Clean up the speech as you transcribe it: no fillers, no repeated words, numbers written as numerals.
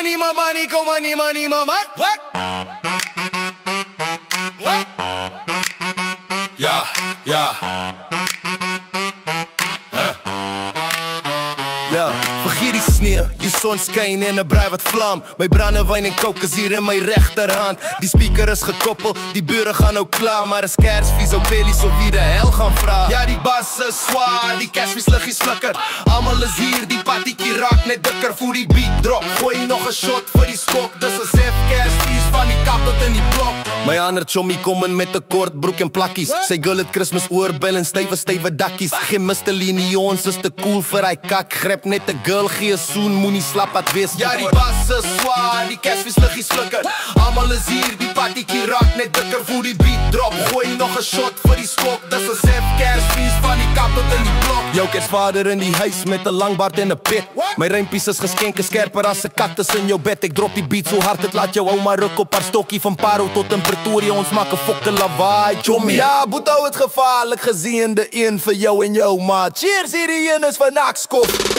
money, my money, go money, money, mama. What? What? Ja. Ja, vergeet die sneeuw, je zon skyn en 'n brei wat vlam. My brandewyn en coke is hier in my regterhand. Die speaker is gekoppel, die bure gaan nou klaar. Maar is Kersfees op Belly, so wie de hel gaan vra? Ja, die bas is zwaar, die Kersfees liggies flikker. Almal is hier, die partiekie raak net dikker. Voel die beat drop, gooi nog 'n shot vir die skok. Dis 'n sef Kersfees van die kap tot in die blok. My ander chommy kom in met 'n kort broek en plakkies. Sy girl het Christmas oorbel en stywe dakkies. Geen Mr. Lee, ons is te cool vir hy kak. Grip net 'n girl, gee 'n soen, moenie slap at wees. Ja, die bas is zwaar, die Kersfees liggies flikker. Almal is hier, die partiekie raak net dikker. Voel die beat drop, gooi nog 'n shot vir die skok. Dis 'n sef Kersfees van die kap tot in die blok. Jou Kersvader in die huis met 'n lang baard en 'n pet. My rympies is geskenke skerper as 'n kaktus in jou bed. Ek drop die beat so hard het laat jou ouma ruk op haar stokkie. Van Paro tot in Pretoria, ons maak 'n fokke lawaai, chommy. Ja, boetou het gevaarlik gezien, de een vir jou en jou maat. Cheers, hierdie een is van Nakskop.